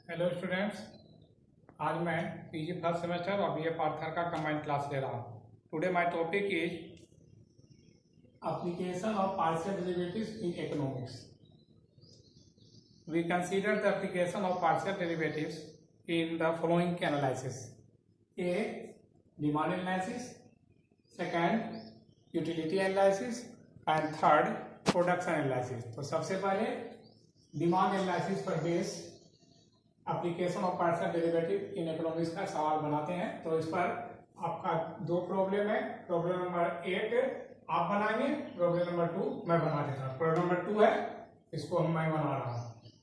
Hello students, आज मैं PG first semester और बीए पार्ट थर्ड का कंबाइंड क्लास ले रहा हूँ। Today my topic is application of partial derivatives in economics. We consider the application of partial derivatives in the following analysis: A, demand analysis; second, utility analysis; and third, production analysis. तो सबसे पहले demand analysis पर base application of partial derivative in economics का सवाल बनाते हैं। तो इस पर आपका दो प्रॉब्लम है। प्रॉब्लम नंबर 1 आप बनाएंगे, प्रॉब्लम नंबर 2 मैं बना देता हूँ। प्रॉब्लम नंबर 2 है, इसको मैं बना रहा हूँ।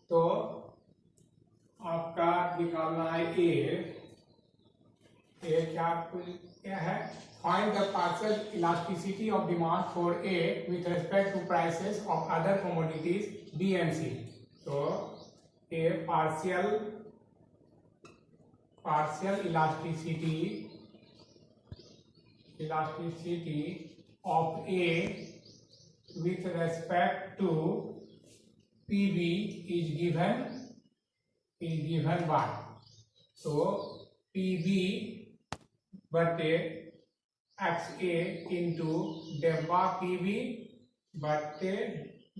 तो आपका निकालना है ए क्या है? Find the partial elasticity of demand for A with respect to prices of other commodities B and C. तो A partial elasticity of A with respect to PB is given by, so PB बटे XA into डेब्बा PB बटे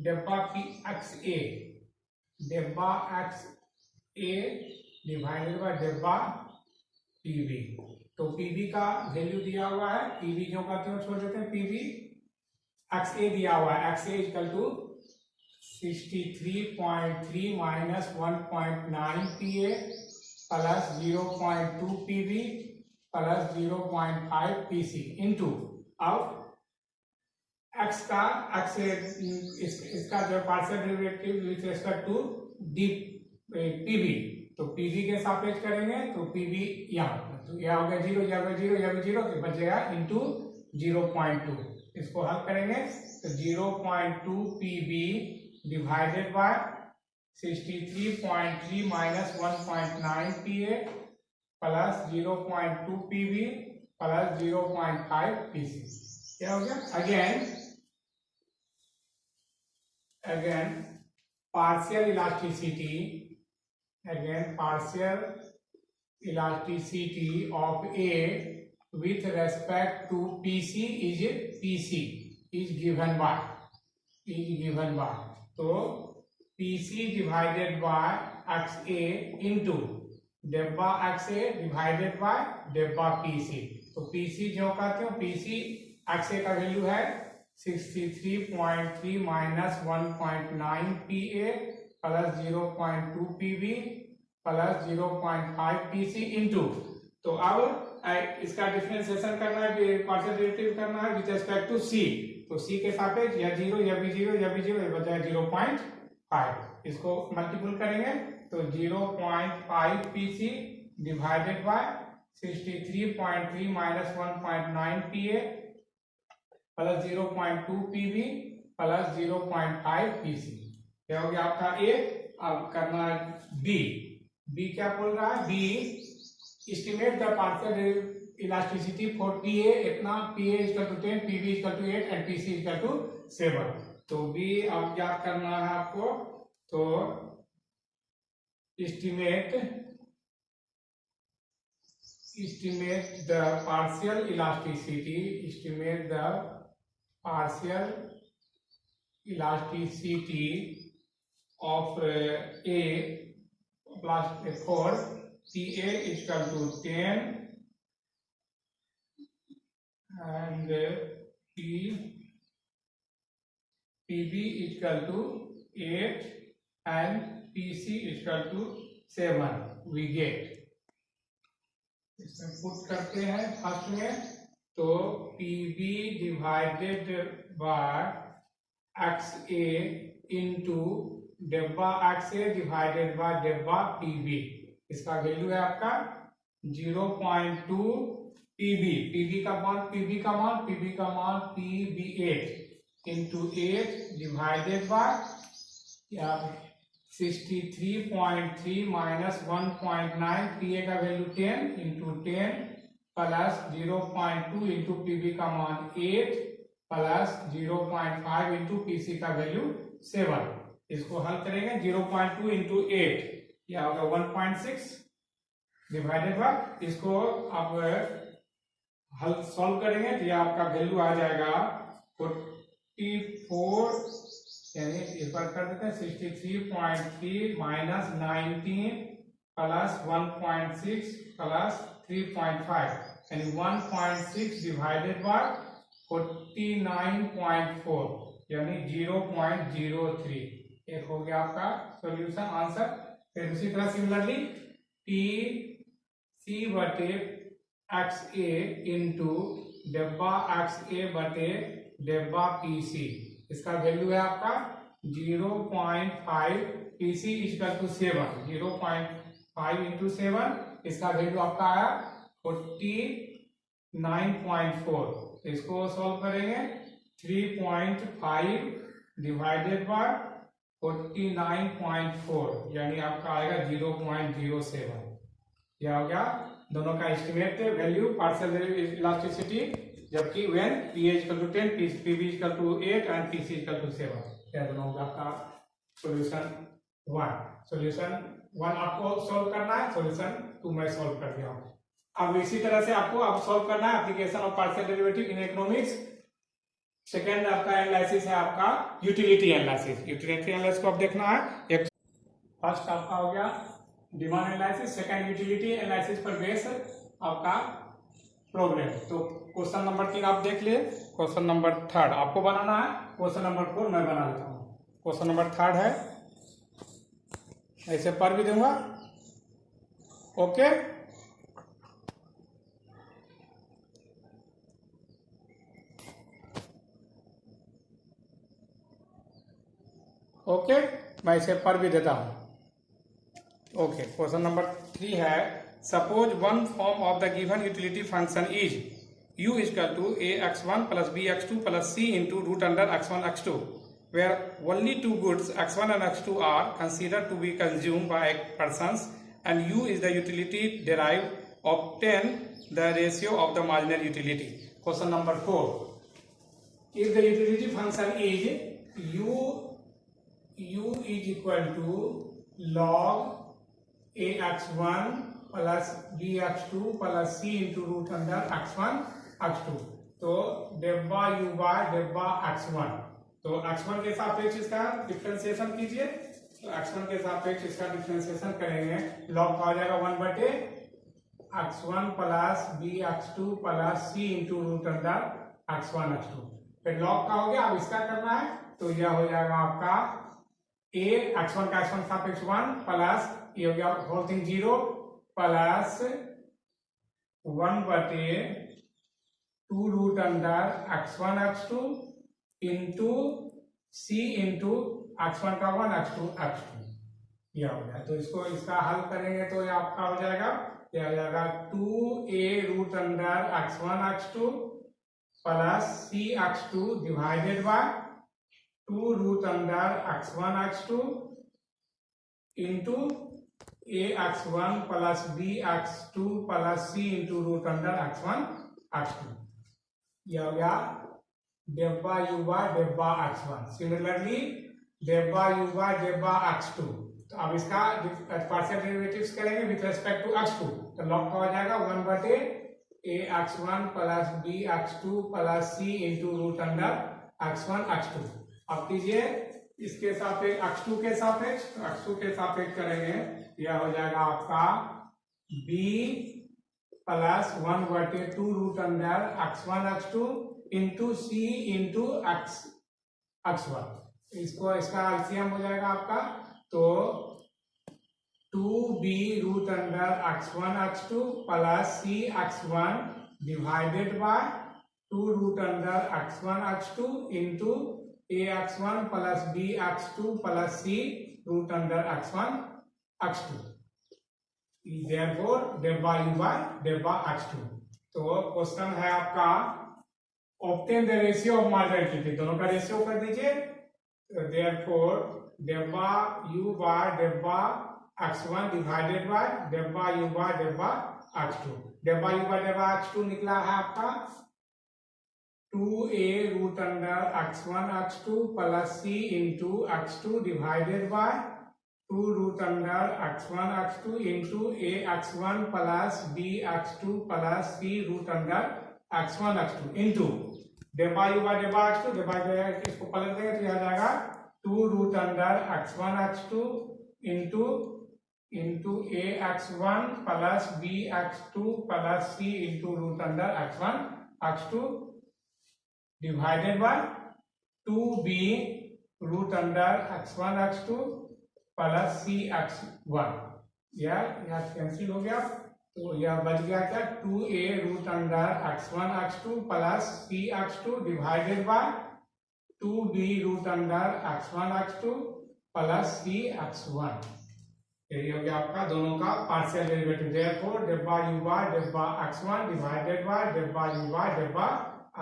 डेब्बा XA, डेब्बा XA divided by डेब्बा PB। तो PB का value दिया हुआ है, PB जो का क्यों छोड़ देते हैं, PB XA दिया हुआ है, XA equal to 63.3 minus 1.9 PA plus 0.2 PB plus 0.5 PC into अब x का इसका जो partial derivative with respect to PB, तो PB के सापेक्ष करेंगे तो PB यहाँ, तो यह हो गया 0, यह हो गया 0, यह भी 0, तो बचेगा इंटू 0.2। इसको हल करेंगे तो 0.2 PB divided by 63.3 minus 1.9 PA plus 0.2 PB plus 0.5 PC। क्या हो गया? Again partial elasticity of A with respect to PC is given by, तो PC divided by XA into डेब्बा XA डिवाइडेड बाय डेब्बा PC। तो PC जो कहते हो, PC XA का वैल्यू है 63.3 minus 1.9 PA plus 0.2 PB plus 0.5 PC into, तो अब इसका डिफरेंशिएशन करना है, पार्शियल डेरिवेटिव करना है विद रिस्पेक्ट टू C। तो C के सापेक्ष यह 0, यह भी 0, यह भी 0, यह बचा 0.5। इसको मल्टीपल करेंगे तो 0.5 PC divided by 63.3 minus 1.9 PA plus 0.2 PB plus 0.5 PC। क्या हो गया आपका A? अब करना है B क्या बोल रहा है? B estimate the partial elasticity for PA इतना, PA equal to 10, PB equal to 8 and PC equal to 7। तो B अब याद करना है आपको, तो estimate the partial elasticity of A plus for PA is equal to 10 and PB is equal to 8 and PC is equal to 7 we get। इसमें put करते हैं फर्स्ट में, तो PB divided by XA into डेब्बा XA divided by डेब्बा PB। इसका value है आपका 0.2 PB का मान PB8 into 8 divided by 63.3 minus 1.9 PA का value 10 into 10 plus 0.2 into PB का मान 8 प्लस 0.5 इंटू PC का वैल्यू 7। इसको हल करेंगे 0.2 इंटू 8 क्या होगा 1.6 डिवाइडेड बाय, इसको आप हल सॉल्व करेंगे तो ये आपका वैल्यू आ जाएगा 44, यानी एक बार कर देते हैं 63.3 माइनस 19 प्लस 1.6 प्लस 3.5, यानी 1.6 डिवाइडेड बाय 49.4, यानी 0.03। एक हो गया आपका सॉल्यूशन आंसर। फिर उसी तरह सिमिलरली पी सी बटे एक्स ए इंटू डेब्बा एक्स ए बटे डेब्बा पी सी, इसका वैल्यू है आपका 0.5, P C equal to 7, 0.5 into 7, इसका वैल्यू आपका आया 49.4। इसको सॉल्व करेंगे 3.5 डिवाइडेड बाय 49.4, यानी आपका आएगा 0.07। क्या हो गया, दोनों का एस्टिमेट वैल्यू पार्शियल इलास्टिसिटी, जबकि when P is equal to 10, P B equal to 8 and P C equal to 7। क्या दोनों होगा आपका सॉल्यूशन 1। सॉल्यूशन 1 आपको सॉल्व करना है, सॉल्यूशन 2 मैं सॉल्व कर दिया हूं। अब इसी तरह से आपको अब सॉल्व करना है application of partial derivative in economics. Second आपका एनालिसिस है आपका यूटिलिटी एनालिसिस। यूटिलिटी एनालिसिस को आप देखना है, एक फर्स्ट आपका हो गया demand analysis, second utility analysis पर बेस आपका प्रॉब्लम। तो क्वेश्चन नंबर 3 आप देख लिए, क्वेश्चन नंबर 3 आपको बनाना है, क्वेश्चन नंबर 4 मैं बना लेता हूँ। क्वेश्चन नंबर 3 है, ऐसे पर भी दूंगा, ओके। ओके, मैं इसे पर भी देता हूं। ओके, क्वेश्चन नंबर 3 है, suppose one form of the given utility function is u is equal to ax1 plus bx2 plus c into root under x1 x2, where only two goods x1 and x2 are considered to be consumed by persons, and u is the utility derived. Obtain the ratio of the marginal utility. Question number 4, if the utility function is u is equal to log ax1 plus bx2 plus c into root under x1 x2, तो डेब्बा u by डेब्बा x1, तो x1 के सापेक्ष इसका differentiation कीजिए। तो x1 के सापेक्ष इसका डिफरेंशिएशन करेंगे, लॉग का हो जाएगा 1 बटे x1 plus bx2 plus c into root under x1 x2। फिर लॉग का हो गया, अब इसका करना है, तो यह हो जाएगा आपका a x1 का x1 सापेक्ष 1 प्लस ये हो गया होल थिंग 0 प्लस 1 बटे 2 root under x1 x2 into c into x1 का 1 x2 x2, यह हो गया। तो इसको इसका हल करेंगे तो ये आपका हो जाएगा, यह हो जाएगा 2a root under x1 x2 plus c x2 divided by 2 root under x1 x2 into ax1 plus bx2 plus c into root under x1 x2, यह हो गया डेब्बा u बाय डेब्बा x1। सिमिलरली डेब्बा u बाय डेब्बा x2, तो अब इसका पार्शियल डेरिवेटिव्स करेंगे विथ रिस्पेक्ट टू x2, तो लॉग का हो जाएगा 1 बटे ax1 plus bx2 plus c into root under x1 x2। अब कीजिए इसके सापेक्ष x2 के सापेक्ष, तो x2 के सापेक्ष करेंगे, यह हो जाएगा आपका b प्लस 1 बटे 2 root under x1 x2 into c into x1। इसको इसका एलसीएम हो जाएगा आपका, तो 2b root under x1 x2 plus c x1 divided by 2 root under x1 x2 into ax1 plus bx2 plus c root under x1 x2, therefore डेब्बा u by डेब्बा x2। तो question है आपका obtain the ratio of marginal utility, दोनों का ratio कर दीजिए। therefore डेब्बा u बाय डेब्बा x1 डिवाइडेड बाय डेब्बा u बाय डेब्बा x2। डेब्बा u बाय डेब्बा x2 निकला है आपका 2a root under x1 x2 plus c into x2 divided by 2 root under x1 x2 into a x1 plus b x2 plus c root under x1 x2 into डेबा U by डेबा x2 डेबा इसको पलट देंगे तो यह आ जाएगा 2 root under x1 x2 into a x1 plus b x2 plus c into root under x1 x2 divided by 2b root under x1 x2 plus c x1। यह कैंसिल हो गया तो यह बच गया क्या 2a root under x1 x2 plus c x2 divided by 2b root under x1 x2 plus c x1। यही हो गया आपका दोनों का पार्शियल डेरिवेटिव। देयरफॉर डेब्बा u बाय डेब्बा x1 डिवाइडेड बाय डेब्बा u बाय डेब्बा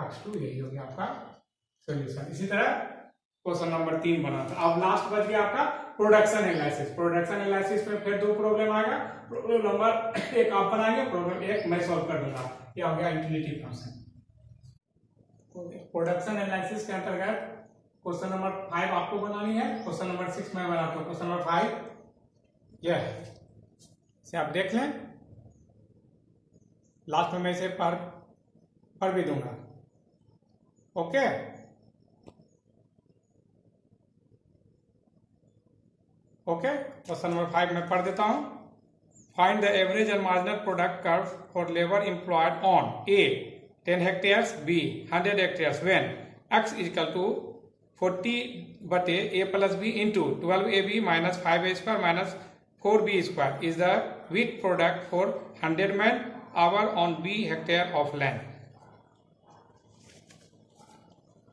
x2। यही हो गया आपका सॉल्यूशन। इसी तरह क्वेश्चन नंबर 3 बना था। अब लास्ट बच गया आपका प्रोडक्शन एनालिसिस। प्रोडक्शन एनालिसिस में फिर 2 प्रॉब्लम आएगा। प्रॉब्लम नंबर 1 आप बनाएंगे, प्रॉब्लम 1 मैं सॉल्व कर दूंगा। यह हो गया यूटिलिटी फंक्शन। प्रोडक्शन एनालिसिस के अंतर्गत क्वेश्चन नंबर 5 आपको बनानी है, क्वेश्चन नंबर 6 मैं बनाता हूँ। क्वेश्चन नंबर 5 यह इसे आप देख लें, लास्ट में मैं इसे पढ़ भी दूंगा। ओके ओके, क्वेश्चन नंबर 5 में पढ़ देता हूं। Find the average and marginal product curve for labour employed on A 10 hectares B 100 hectares when x equal to 40 a plus b into 12ab minus 5a square minus 4b square is the wheat product for 100 man hour on b hectare of land.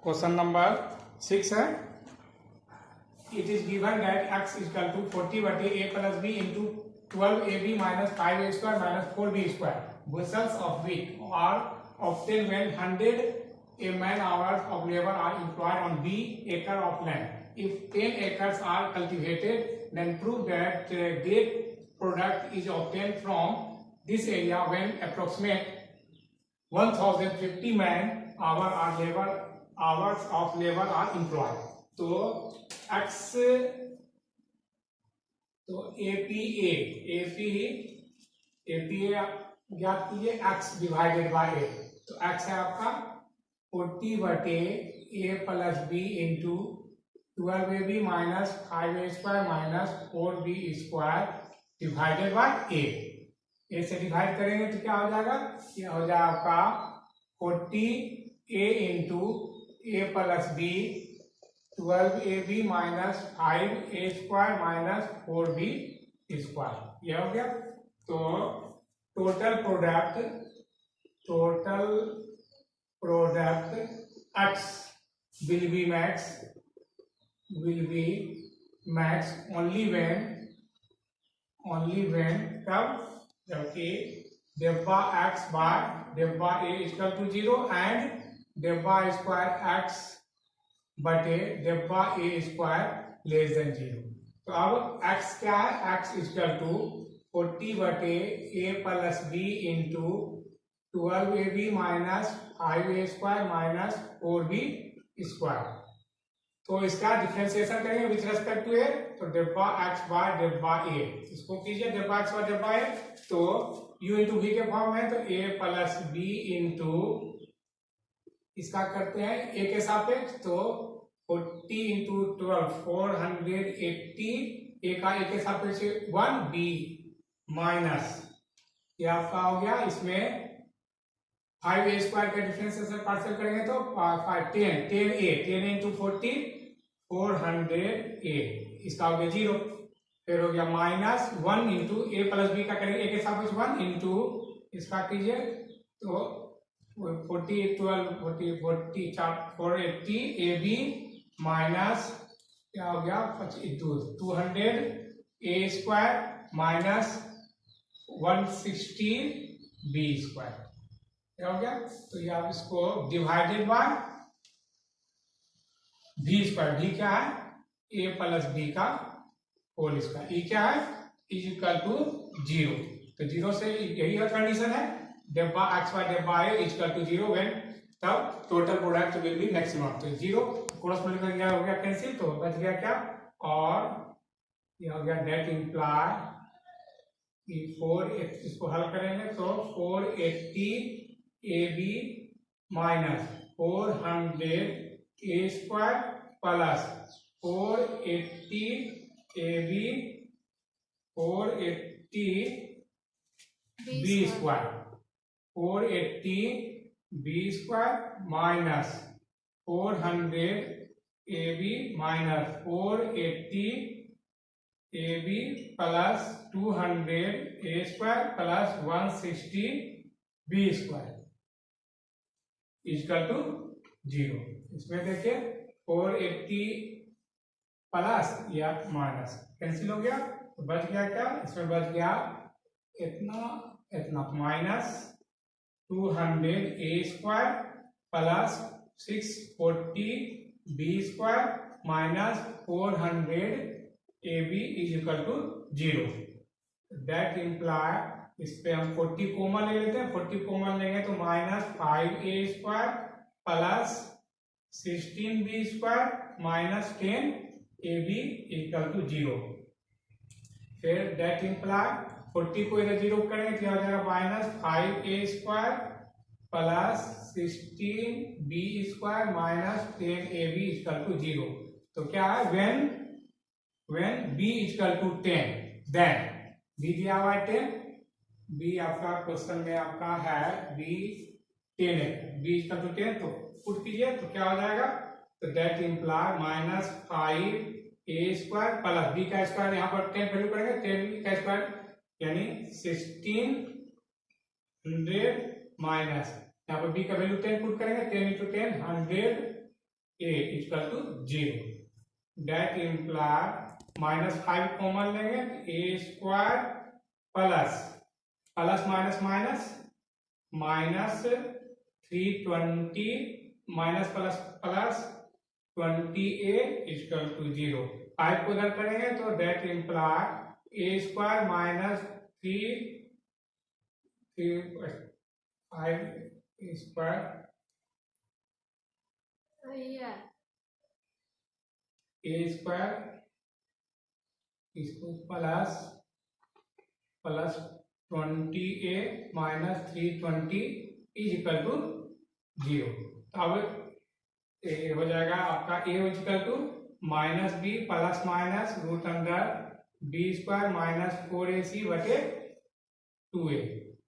Question number 6 है। It is given that x is equal to 40 a plus b into 12ab minus 5a square minus 4b square bushels of wheat are obtained when 100 man hours of labor are employed on b acre of land. If 10 acres are cultivated, then prove that great product is obtained from this area when approximate 1050 man hours of labor are employed. तो x तो APA ज्ञात कीजिए x divided by a। तो x है आपका 40 a plus b into 12ab minus 5a square minus 4b square divided by a से divide करेंगे तो क्या हो जाएगा, यह हो जाएगा आपका 40a into a plus b 12ab minus 5a square minus 4b square. यह हो गया। तो total product x will be max only when कब, जबकि डेब्बा x बाय डेब्बा a इक्वल टू 0 एंड डेब्बा स्क्वायर x बटे डेब्बा ए स्क्वायर लेस देन 0। तो अब x क्या है, x इक्वल टू 40 बटे A plus B into 12ab minus 5a square minus 4b square. तो इसका डिफरेंशिएशन करेंगे विथ रेस्पेक्ट टू ए, तो डेब्बा x बाय डेब्बा ए, इसको कीजिए डेब्बा x बाय डेब्बा ए। तो u इंटू v के फॉर्म में, तो a प्लस बी इंटू इसका करते हैं a के सापेक्ष, तो 40 इंटू 12 480, a का a के सापेक्ष 1b माइनस ये आपका हो गया, इसमें 5a स्क्वायर का डिफरेंशिएशन पार्शियल करेंगे तो 10a इंटू 40 400a, इसका हो गया 0। फिर हो गया minus 1 into a plus b का करेंगे a के सापेक्ष 1 इंटू इसका कीजिए तो 40 480 ab माइनस क्या हो गया 200 a square minus 160 b square. क्या हो गया, तो ये आप इसको divided by b square, b क्या है a प्लस b का होल स्क्वायर, e क्या है इज इक्वल टू 0। तो 0 से यही कंडीशन है, डेब्बा x बाय डेब्बा a is equal to 0 when तब total product will be maximum. तो 0 क्रॉस मल्टीप्लाई हो गया कैंसिल, तो बच गया क्या, और ये हो गया दैट इम्प्लाई कि 480, इसको हल करेंगे तो 480 AB minus 400 A square plus 480 AB 480 B square 480 B square minus 400 AB minus 480 AB plus 200 A square plus 160 B square equal to 0। इसमें देखिए 480 प्लस या माइनस कैंसिल हो गया, तो बच गया क्या, इसमें बच गया इतना इतना minus 200 A square plus 640 B square minus 400 AB is equal to 0। That imply, इस पे हम 40 कॉमन ले लेते हैं, 40 कॉमन लेंगे तो minus 5A square plus 16B square minus 10AB equal to 0। फिर दैट इम्प्लाई 40 को इधर 0 करेंगे तो हो जाएगा minus 5A square plus 16B square minus 10AB equal to 0। तो क्या है, when B इक्वल टू 10 देन B दिया हुआ है 10, B आपका क्वेश्चन में आपका है B 10 है, B इक्वल टू 10 तो पुट कीजिए तो क्या हो जाएगा, तो that imply minus 5A square plus B का स्क्वायर यहाँ पर 10 वैल्यू करेंगे 10 का स्क्वायर यानी 1600 माइनस यहाँ पर B का वैल्यू 10 पुट करेंगे 10 into 10 100A equal to 0। That imply minus 5 common लेंगे A square plus plus minus minus minus 320 minus plus plus 20A equal to 0। 5 को इधर करेंगे तो that imply A square minus 5 square A स्क्वायर इसको plus plus 20A minus 320 is equal to 0। अब A हो जाएगा आपका A equal to minus B plus minus root under B square minus 4AC बटे 2A।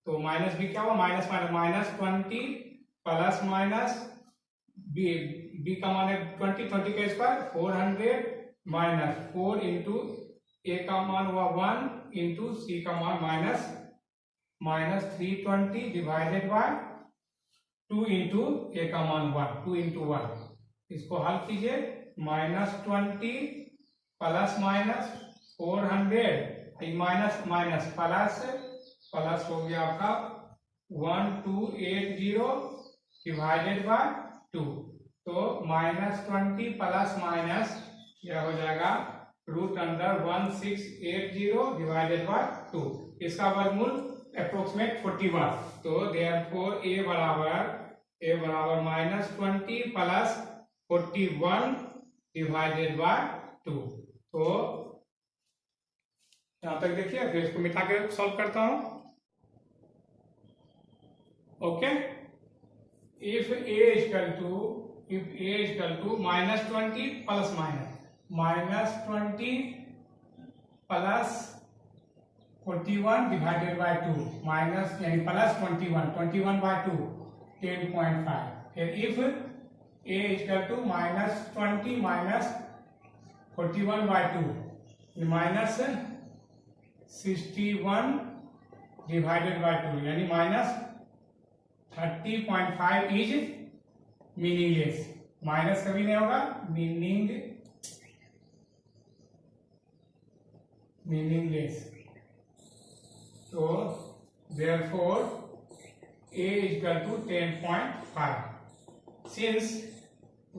तो माइनस B क्या हुआ, minus minus minus 20 plus minus B का मान है 20 का स्क्वायर 400 माइनस 4 इंटू A का मान हुआ 1 इंटू C का मान minus 320 divided by 2 into A का मान 1 2 इंटू 1। इसको हल कीजिए minus 20 plus minus 400 minus minus plus plus हो गया आपका 1280 डिवाइडेड बाय 2। तो माइनस 20 प्लस माइनस यह हो जाएगा रूट अंडर 1680 डिवाइडेड बाय 2। इसका वर्गमूल अप्रोक्सीमेट 41। तो देयरफॉर A बराबर माइनस 20 प्लस 41 डिवाइडेड बाय 2। तो यहां तक देखिए, फिर इसको मिटा के सॉल्व करता हूं। Okay, if A equal to minus 20 plus minus 20 plus 41 divided by 2 minus यानी प्लस 21 बाय 2 10.5। फिर if A equal to minus 20 minus 41 by 2 minus 61 divided by 2 यानी माइनस 30.5 इज मीनिंगलेस। माइनस कभी नहीं होगा, मीनिंगलेस। तो therefore A equal to 10.5। Since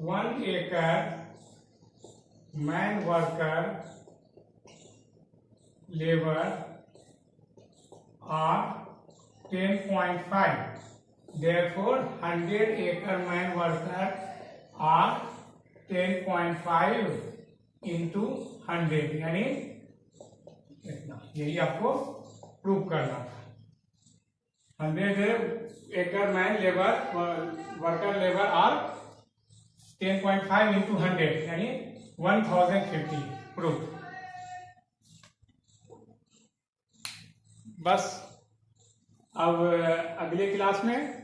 1 acre man worker labor are 10.5, therefore 100 acre man worker are 10.5 into 100 यानी इतना, यही आपको prove करना था। 100 एकड़ man labour worker labour are 10.5 into 100 यानी 1050 प्रूफ। बस अब अगले क्लास में